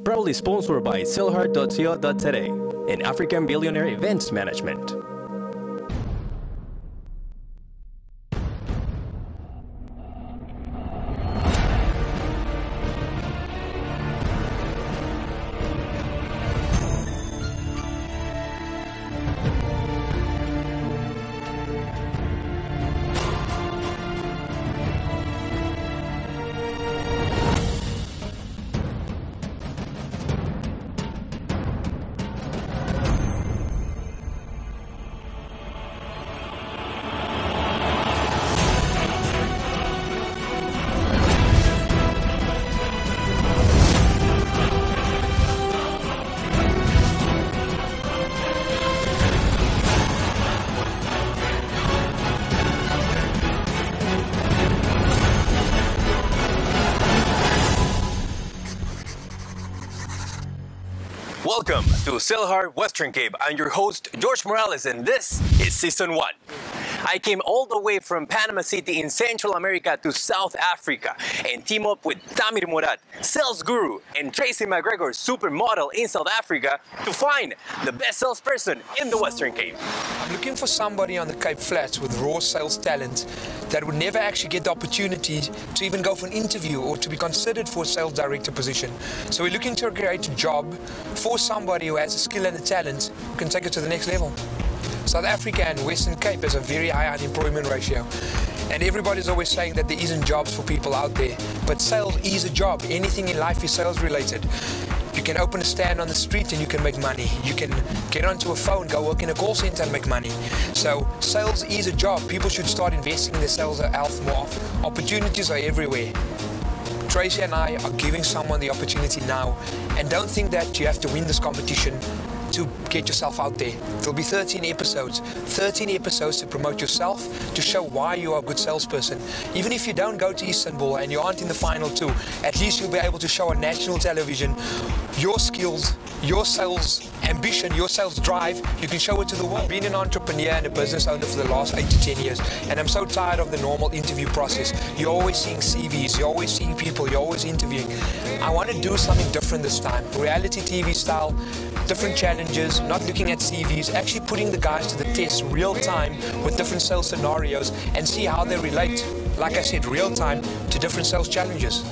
proudly sponsored by SellHard.co.za and African Billionaire Events Management. Welcome to SellHard Western Cape. I'm your host, George Morales, and this is Season 1. I came all the way from Panama City in Central America to South Africa and team up with Tamir Morat, sales guru, and Tracy McGregor, supermodel in South Africa to find the best salesperson in the Western Cape. I'm looking for somebody on the Cape Flats with raw sales talent that would never actually get the opportunity to even go for an interview or to be considered for a sales director position. So we're looking to create a job for somebody who has a skill and a talent who can take it to the next level. South Africa and Western Cape has a very high unemployment ratio. And everybody's always saying that there isn't jobs for people out there. But sales is a job. Anything in life is sales related. You can open a stand on the street and you can make money. You can get onto a phone, go work in a call center and make money. So sales is a job. People should start investing in their sales health more. Opportunities are everywhere. Tracy and I are giving someone the opportunity now. And don't think that you have to win this competition to get yourself out there. There'll be 13 episodes to promote yourself, to show why you are a good salesperson. Even if you don't go to Istanbul and you aren't in the final two, at least you'll be able to show on national television your skills, your sales ambition, your sales drive. You can show it to the world. I've been an entrepreneur and a business owner for the last 8 to 10 years, and I'm so tired of the normal interview process. You're always seeing CVs, you're always seeing people, you're always interviewing. I want to do something different this time. Reality TV style, different challenges, not looking at CVs, actually putting the guys to the test real time with different sales scenarios and see how they relate, like I said, real time to different sales challenges.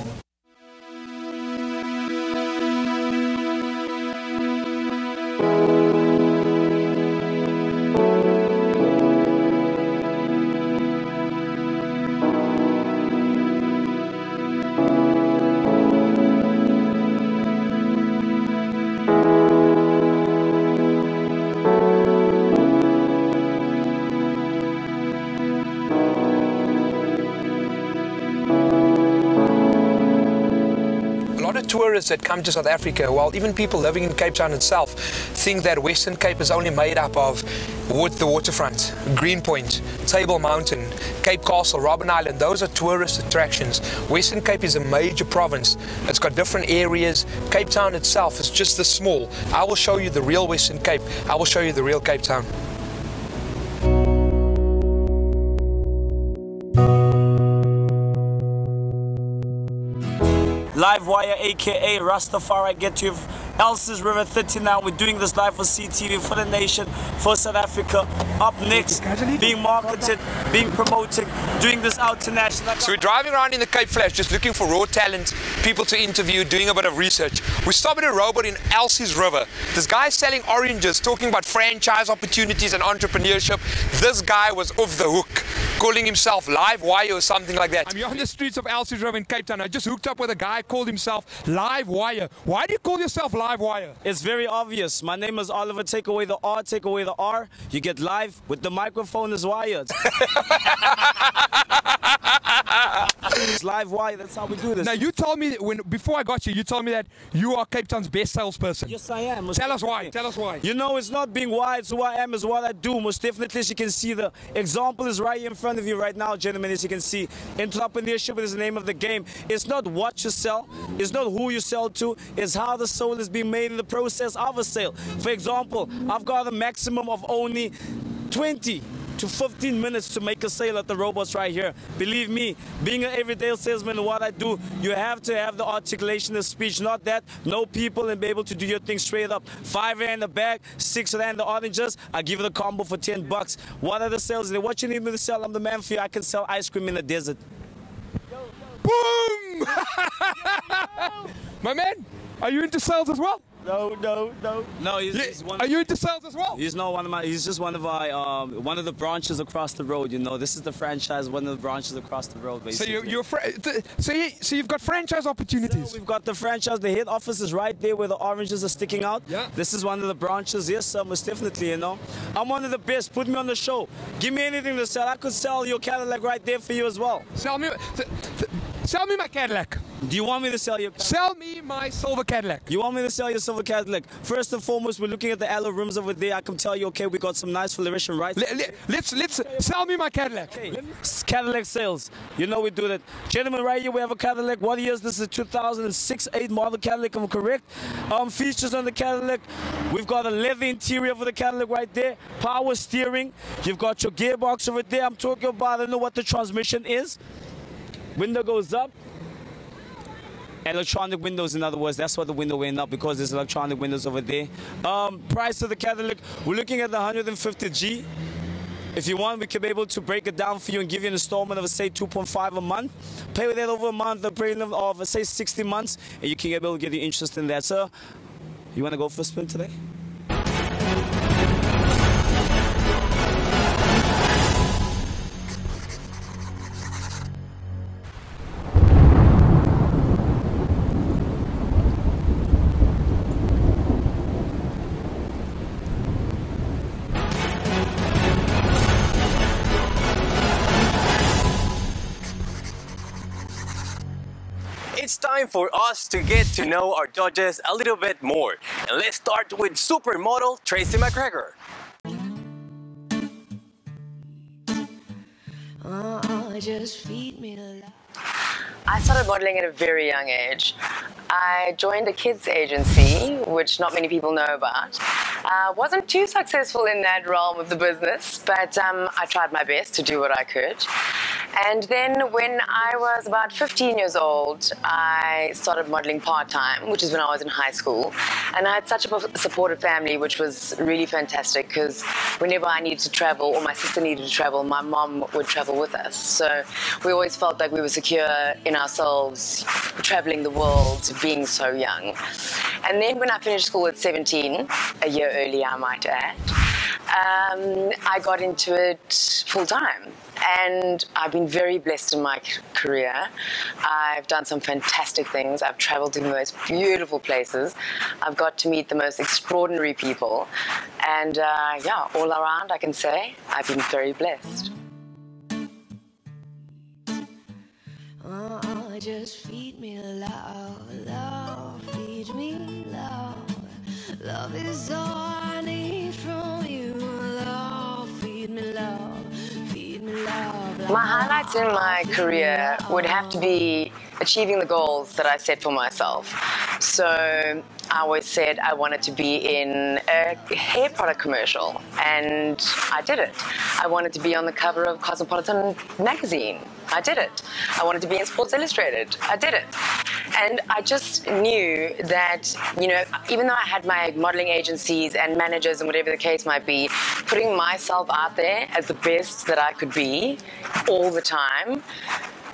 Tourists that come to South Africa, while even people living in Cape Town itself think that Western Cape is only made up of the waterfront, Greenpoint, Table Mountain, Cape Castle, Robben Island. Those are tourist attractions. Western Cape is a major province. It's got different areas. Cape Town itself is just this small. I will show you the real Western Cape. I will show you the real Cape Town. Live Wire, aka Rastafari, get you Elsa's River 39. We're doing this live for CTV, for the nation, for South Africa. Up next, being marketed, being promoted, doing this out to national. So we're driving around in the Cape Flats just looking for raw talent, people to interview, doing a bit of research. We stopped at a robot in Elsie's River. This guy selling oranges, talking about franchise opportunities and entrepreneurship. This guy was off the hook, calling himself Live Wire or something like that. I'm here on the streets of Elsie's River in Cape Town. I just hooked up with a guy called himself Live Wire. Why do you call yourself Live Wire? It's very obvious. My name is Oliver. Take away the R, take away the R. You get live with the microphone is wired. It's Live Wire. That's how we do this. Now you told me before I got you, you told me that you are Cape Town's best salesperson. Yes, I am. Tell us why. Tell us why. You know, it's not being why. It's who I am. Is what I do. Most definitely, as you can see, the example is right in front of you right now, gentlemen. As you can see, entrepreneurship is the name of the game. It's not what you sell. It's not who you sell to. It's how the soul is being made in the process of a sale. For example, I've got a maximum of only 20 to 15 minutes to make a sale at the robots right here. Believe me, being an everyday salesman and what I do, you have to have the articulation of speech, not that, know people and be able to do your thing straight up. 5 rand the bag, 6 rand the oranges, I give you the combo for 10 bucks. What are the sales? What you need me to sell? I'm the man for you. I can sell ice cream in the desert. Boom! My man, are you into sales as well? No, he's one. Are you into sales as well? He's not one of my. He's just one of our one of the branches across the road. You know, this is the franchise. One of the branches across the road, basically. So you've got franchise opportunities. So we've got the franchise. The head office is right there where the oranges are sticking out. Yeah. This is one of the branches. Yes, sir, most definitely. You know, I'm one of the best. Put me on the show. Give me anything to sell. I could sell your Cadillac right there for you as well. Sell me my Cadillac. Do you want me to sell your Cadillac? Sell me my silver Cadillac. You want me to sell your silver Cadillac? First and foremost, we're looking at the alloy rims over there. I can tell you, okay, we got some nice fluorescent, right? Let's sell me my Cadillac. Okay. Cadillac sales. You know we do that. Gentlemen, right here we have a Cadillac. What year is this? Is a 2006-8 model Cadillac, if I'm correct. Features on the Cadillac. We've got a leather interior for the Cadillac right there. Power steering. You've got your gearbox over there. I'm talking about, I don't know what the transmission is. Window goes up. Electronic windows, in other words. That's what the window went up, because there's electronic windows over there. Price of the Cadillac, we're looking at the 150G. If you want, we can be able to break it down for you and give you an installment of, say, 2.5 a month. Pay with that over a month, a premium of, say, 60 months, and you can be able to get your interest in that. Sir, you want to go for a spin today? It's time for us to get to know our judges a little bit more. And let's start with supermodel Tracy McGregor. Just feed me love. I started modeling at a very young age. I joined a kids agency, which not many people know about. Wasn't too successful in that realm of the business, but I tried my best to do what I could. And then when I was about 15 years old, I started modeling part-time, which is when I was in high school. And I had such a supportive family, which was really fantastic, because whenever I needed to travel or my sister needed to travel, my mom would travel with us. So we always felt like we were secure in ourselves, traveling the world, being so young. And then when I finished school at 17, a year early I might add, I got into it full-time. And I've been very blessed in my career. I've done some fantastic things. I've traveled to the most beautiful places. I've got to meet the most extraordinary people. And yeah, all around I can say I've been very blessed. Just feed me love, love, feed me love. Love is all I need from you. Love, feed me love, feed me love. My highlights in my career would have to be achieving the goals that I set for myself. So I always said I wanted to be in a hair product commercial, and I did it. I wanted to be on the cover of Cosmopolitan magazine. I did it. I wanted to be in Sports Illustrated. I did it. And I just knew that, you know, even though I had my modeling agencies and managers and whatever the case might be, putting myself out there as the best that I could be all the time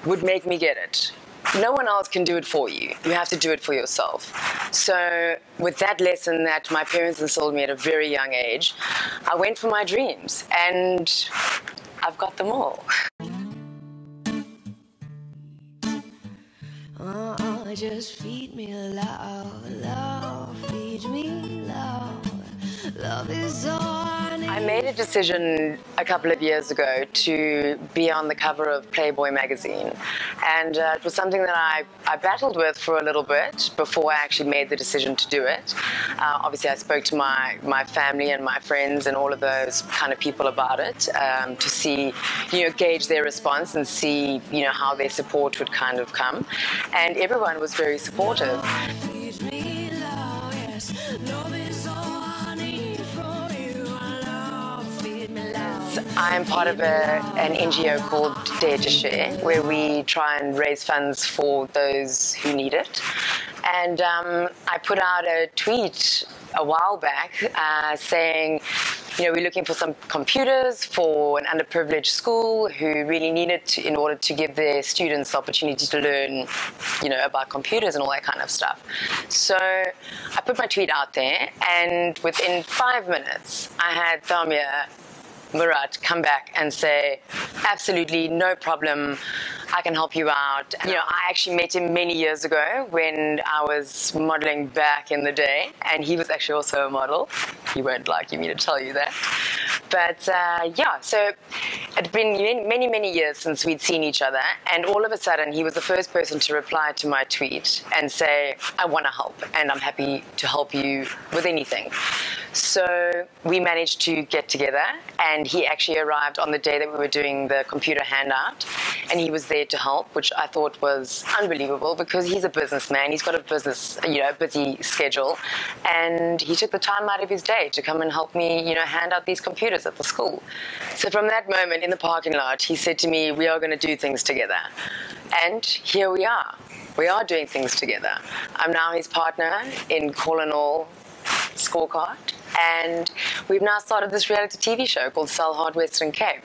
would make me get it. No one else can do it for you. You have to do it for yourself. So with that lesson that my parents instilled me at a very young age, I went for my dreams, and I've got them all. Just feed me love, love, feed me love. Love is all I need. I made a decision a couple of years ago to be on the cover of Playboy magazine, and it was something that I battled with for a little bit before I actually made the decision to do it. Obviously, I spoke to my family and my friends and all of those kind of people about it to see, you know, gauge their response and see, you know, how their support would kind of come, and everyone was very supportive. I'm part of an NGO called Dare to Share, where we try and raise funds for those who need it. And I put out a tweet a while back saying, you know, we're looking for some computers for an underprivileged school who really need it in order to give their students the opportunity to learn, you know, about computers and all that kind of stuff. So I put my tweet out there, and within 5 minutes, I had Thamia Murat come back and say, absolutely no problem, I can help you out. You know, I actually met him many years ago when I was modeling back in the day, and he was actually also a model. You won't like me to tell you that. But yeah, so it's been many, many years since we'd seen each other, and all of a sudden he was the first person to reply to my tweet and say, I want to help, and I'm happy to help you with anything. So we managed to get together, and he actually arrived on the day that we were doing the computer handout, and he was there to help, which I thought was unbelievable because he's a businessman. He's got a business, you know, a busy schedule, and he took the time out of his day to come and help me, you know, hand out these computers at the school. So from that moment in the parking lot, he said to me, we are going to do things together. And here we are. We are doing things together. I'm now his partner in Call and All Scorecard, and we've now started this reality TV show called SellHard Western Cape.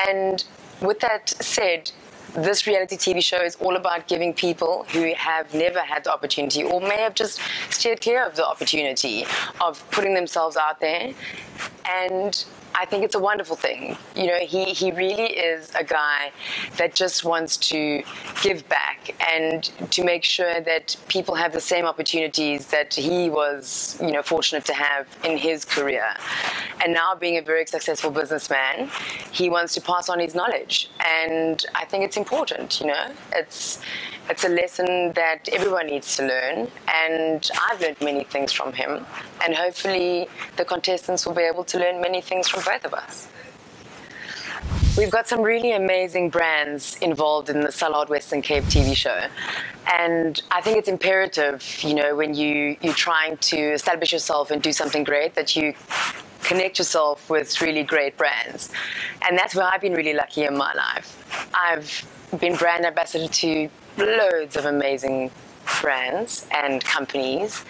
And with that said, this reality TV show is all about giving people who have never had the opportunity or may have just steered clear of the opportunity of putting themselves out there. And I think it's a wonderful thing. You know, he really is a guy that just wants to give back and to make sure that people have the same opportunities that he was, you know, fortunate to have in his career. And now being a very successful businessman, he wants to pass on his knowledge. And I think it's important, you know. It's a lesson that everyone needs to learn, and I've learned many things from him, and hopefully the contestants will be able to learn many things from both of us. We've got some really amazing brands involved in the SellHard Western Cape TV show, and I think it's imperative, you know, when you're trying to establish yourself and do something great, that you connect yourself with really great brands. And that's where I've been really lucky in my life. I've been brand ambassador to loads of amazing brands and companies,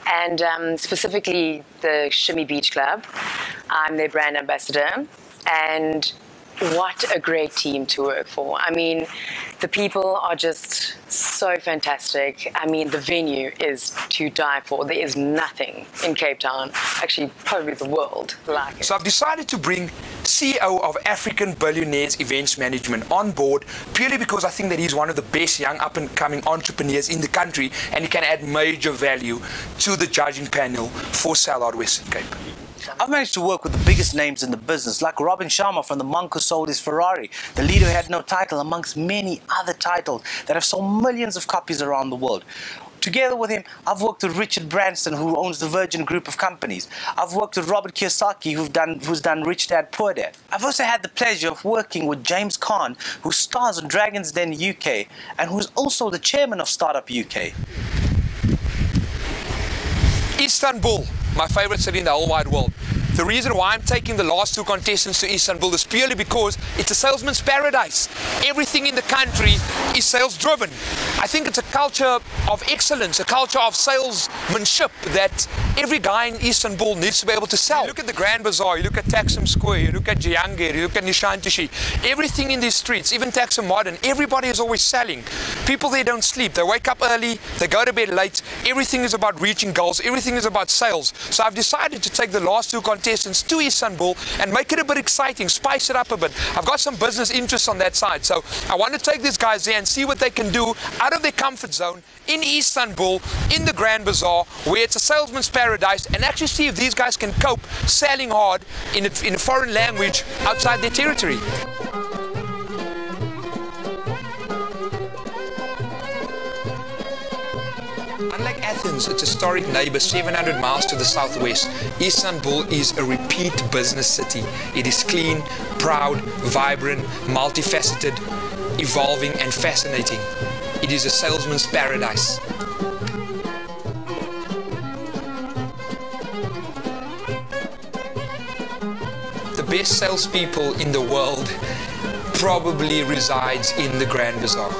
and specifically the Shimmy Beach Club. I'm their brand ambassador, and what a great team to work for. I mean, the people are just so fantastic. I mean, the venue is to die for. There is nothing in Cape Town, actually probably the world, like it. So I've decided to bring CEO of African Billionaires Events Management on board purely because I think that he's one of the best young up-and-coming entrepreneurs in the country, and he can add major value to the judging panel for SellHard Western Cape. I've managed to work with the biggest names in the business, like Robin Sharma from the monk who sold his Ferrari, the leader who had no title, amongst many other titles that have sold millions of copies around the world. Together with him, I've worked with Richard Branson, who owns the Virgin Group of companies. I've worked with Robert Kiyosaki, who's done Rich Dad, Poor Dad. I've also had the pleasure of working with James Caan, who stars on Dragon's Den UK, and who's also the chairman of Startup UK. Istanbul, my favorite city in the whole wide world. The reason why I'm taking the last two contestants to Istanbul is purely because it's a salesman's paradise. Everything in the country is sales driven. I think it's a culture of excellence, a culture of salesmanship that every guy in Istanbul needs to be able to sell. You look at the Grand Bazaar, you look at Taksim Square, you look at Cihangir, you look at Nishantashi, everything in these streets, even Taksim Modern, everybody is always selling. People there don't sleep, they wake up early, they go to bed late, everything is about reaching goals, everything is about sales. So I've decided to take the last two contestants to Istanbul and make it a bit exciting, spice it up a bit. I've got some business interests on that side, so I want to take these guys there and see what they can do out of their comfort zone in Istanbul, in the Grand Bazaar, where it's a salesman's paradise, and actually see if these guys can cope selling hard in a foreign language outside their territory. Unlike Athens, its historic neighbor 700 miles to the southwest, Istanbul is a repeat business city. It is clean, proud, vibrant, multifaceted, evolving and fascinating. It is a salesman's paradise. The best salespeople in the world probably resides in the Grand Bazaar.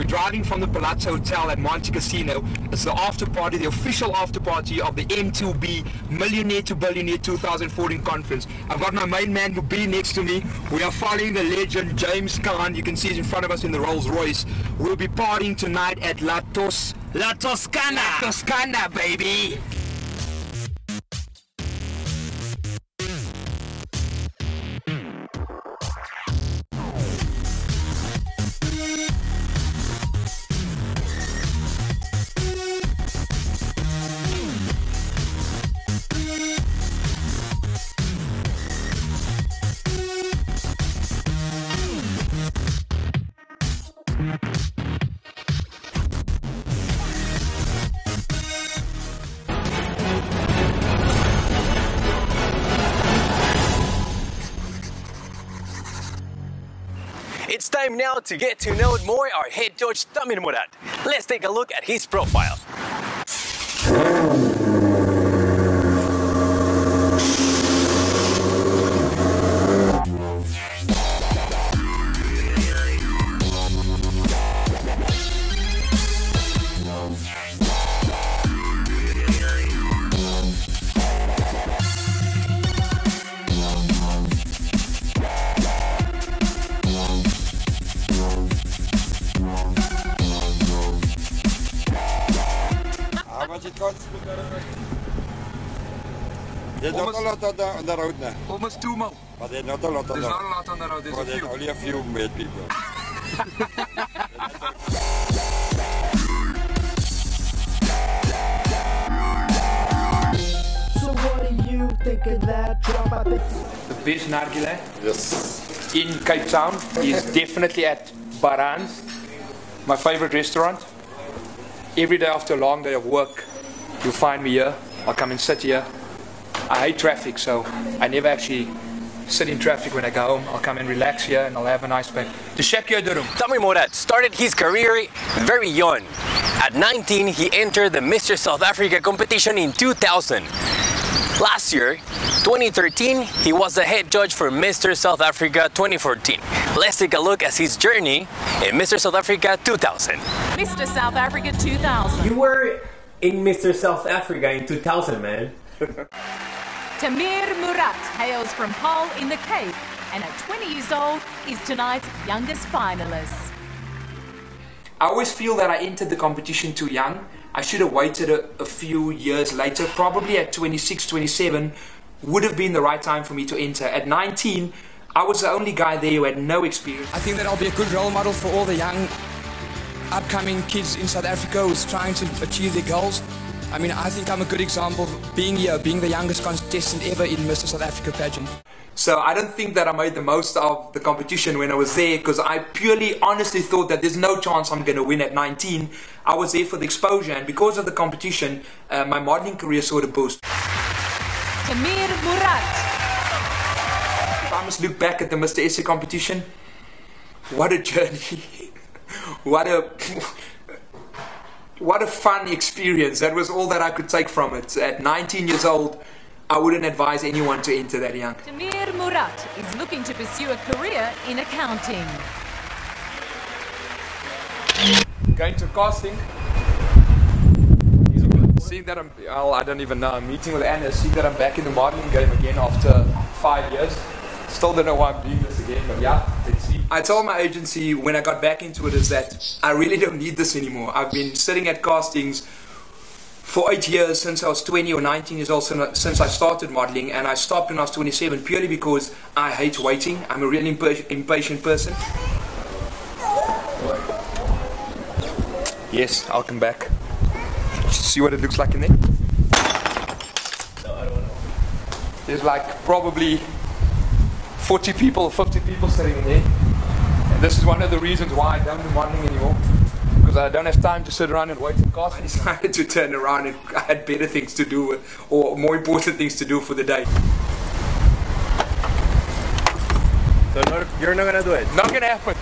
Driving from the Palazzo Hotel at Monte Casino. It's the after party, the official after party of the M2B Millionaire to Billionaire 2014 conference. I've got my main man B next to me. We are following the legend James Caan. You can see he's in front of us in the Rolls Royce. We'll be partying tonight at La Toscana. La Toscana, baby. It's time now to get to know more our head judge Tamin Murad. Let's take a look at his profile. There's not a lot on the road now. Almost 2 mil. But there's not a lot on There's the not road. a lot on the road, there's a There's few. only a few made people. So what do you think of that drop? I think The best nargile Yes. in Cape Town is definitely at Baran, my favorite restaurant. Every day after a long day of work, you'll find me here. I'll come and sit here. I hate traffic, so I never actually sit in traffic when I go home. I'll come and relax here and I'll have a nice bed. The Shakya Durum. Tamin Murad started his career very young. At 19, he entered the Mr. South Africa competition in 2000. Last year, 2013, he was the head judge for Mr. South Africa 2014. Let's take a look at his journey in Mr. South Africa 2000. Mr. South Africa 2000. You were in Mr. South Africa in 2000, man. Tamir Murat hails from Paarl in the Cape and at 20 years old is tonight's youngest finalist. I always feel that I entered the competition too young. I should have waited a few years later, probably at 26, 27 would have been the right time for me to enter. At 19, I was the only guy there who had no experience. I think that I'll be a good role model for all the young upcoming kids in South Africa who's trying to achieve their goals. I mean, I think I'm a good example of being here, being the youngest contestant ever in Mr. South Africa pageant. So I don't think that I made the most of the competition when I was there, because I purely honestly thought that there's no chance I'm going to win at 19. I was there for the exposure, and because of the competition, my modeling career sort of boosted. Tamir Murat. If I must look back at the Mr. SA competition, what a journey. What a fun experience. That was all that I could take from it. At 19 years old, I wouldn't advise anyone to enter that young. Tamir Murat is looking to pursue a career in accounting. Going to casting. Seeing that I don't even know, I'm meeting with Anna, seeing that I'm back in the modeling game again after 5 years. Still don't know why I'm doing this again, but yeah, let's see. I told my agency when I got back into it is that I really don't need this anymore. I've been sitting at castings for 8 years, since I was 20 or 19 years old, since I started modeling, and I stopped when I was 27 purely because I hate waiting. I'm a really impatient person. Yes, I'll come back. See what it looks like in there? There's like probably 40 people, 50 people sitting in there. And this is one of the reasons why I don't do modeling anymore. Because I don't have time to sit around and wait for cast. I decided to turn around and I had better things to do, or more important things to do for the day. So you're not gonna do it? Not gonna happen.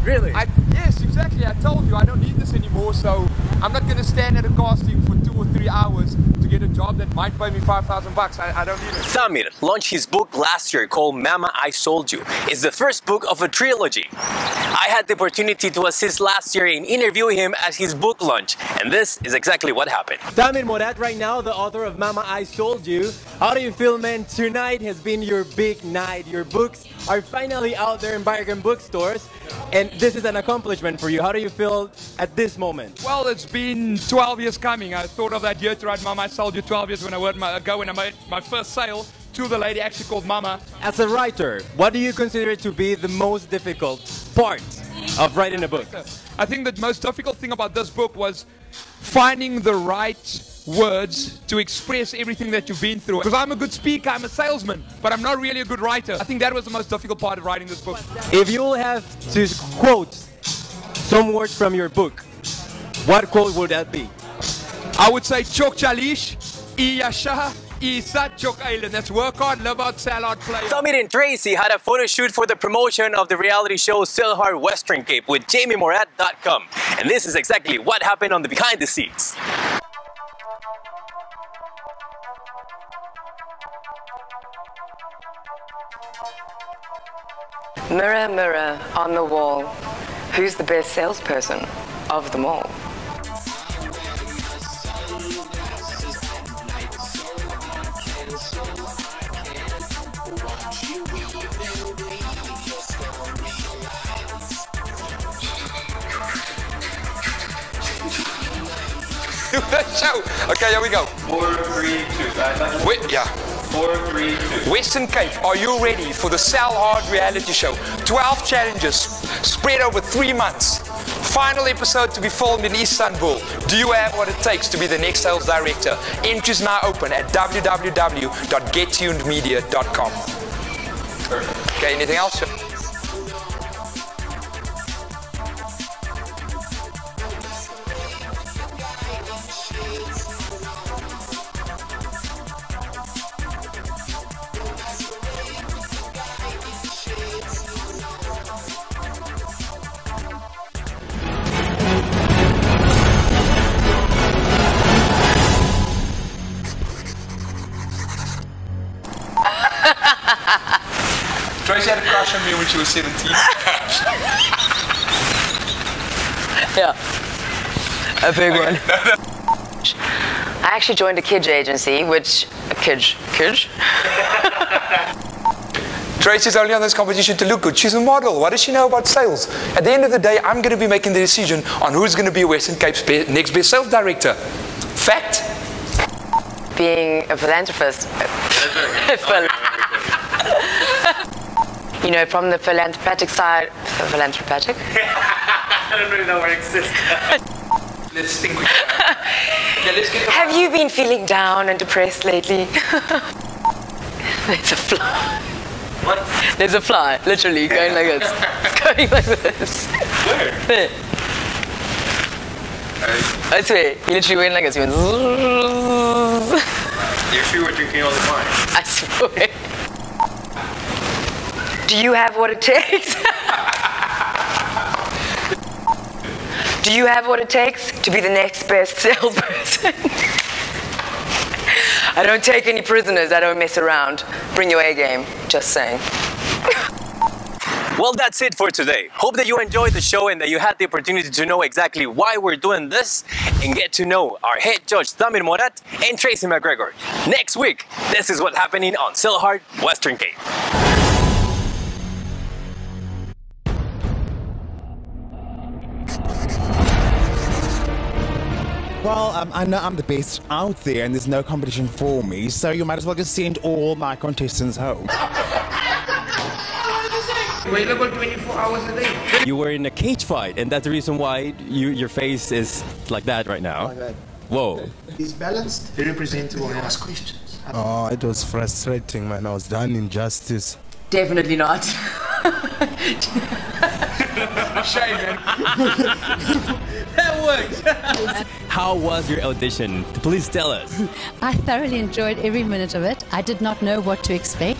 Really? Yes, exactly. I told you I don't need this anymore, so I'm not gonna stand at a casting for 2 or 3 hours to get a job that might pay me $5,000. I don't need it. Tamir launched his book last year called Mama, I Sold You. It's the first book of a trilogy. I had the opportunity to assist last year in interviewing him at his book launch, and this is exactly what happened. Tamir Morat, right now, the author of Mama, I Sold You. How do you feel, man? Tonight has been your big night. Your books are finally out there in bargain bookstores, and this is an accomplishment for you. How do you feel at this moment? Well, it's been 12 years coming. I thought of that year to write Mama, I Sold You 12 years when I made my first sale to the lady actually called Mama. As a writer, what do you consider to be the most difficult part of writing a book? I think the most difficult thing about this book was finding the right words to express everything that you've been through. Because I'm a good speaker, I'm a salesman, but I'm not really a good writer. I think that was the most difficult part of writing this book. If you will have to quote some words from your book, what quote would that be? I would say Chok Chalish, Iyasha, Isat Chok Island. That's work hard, love out, sell hard, play hard. Tamir and Tracy had a photo shoot for the promotion of the reality show SellHard Western Cape with JamieMorat.com. And this is exactly what happened on the behind the scenes. Mirror, mirror on the wall, who's the best salesperson of them all? Show. Okay, here we go. 4, 3, 2. Wait, yeah. 4, 3, 2. Western Cape, are you ready for the SellHard reality show? 12 challenges spread over 3 months. Final episode to be filmed in Istanbul. Do you have what it takes to be the next sales director? Entries now open at www.gettunedmedia.com. Okay, anything else? Tracy had a crush on me when she was 17. Yeah, a big one. I actually joined a kids agency, which kids. Tracy's only on this competition to look good. She's a model. What does she know about sales? At the end of the day, I'm going to be making the decision on who's going to be Western Cape's next best sales director. Fact. Being a philanthropist. You know, from the philanthropic side. Philanthropic? I don't really know where it exists. Let's think. Yeah, let's get. Have you been feeling down and depressed lately? There's a fly. What? There's a fly, literally, going like this. It's going like this. Where? There. I swear, he literally went like this. He went. You're sure you were drinking all the wine? I swear. Do you have what it takes? Do you have what it takes to be the next best salesperson? I don't take any prisoners. I don't mess around. Bring your A game. Just saying. Well, that's it for today. Hope that you enjoyed the show and that you had the opportunity to know exactly why we're doing this. and get to know our head judge Tamir Morat and Tracy McGregor. Next week, this is what's happening on SellHard Western Cape. Well, I know I'm the best out there and there's no competition for me, so you might as well just send all my contestants home. Available 24 hours a day. You were in a cage fight, and that's the reason why your face is like that right now. Like that. Whoa. He's balanced, very presentable, and ask questions. Oh, it was frustrating, man. I was done injustice. Definitely not. Shame, man. That works. How was your audition? Please tell us. I thoroughly enjoyed every minute of it. I did not know what to expect.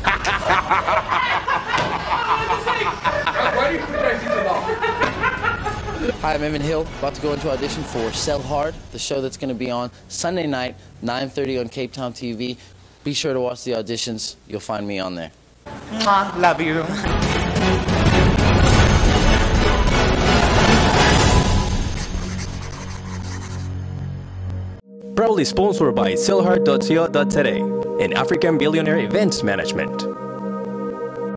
Hi, I'm Evan Hill, about to go into audition for SellHard, the show that's going to be on Sunday night, 9:30 on Cape Town TV. Be sure to watch the auditions. You'll find me on there. Mwah, love you. Proudly sponsored by SellHard.co.za and African Billionaire Events Management.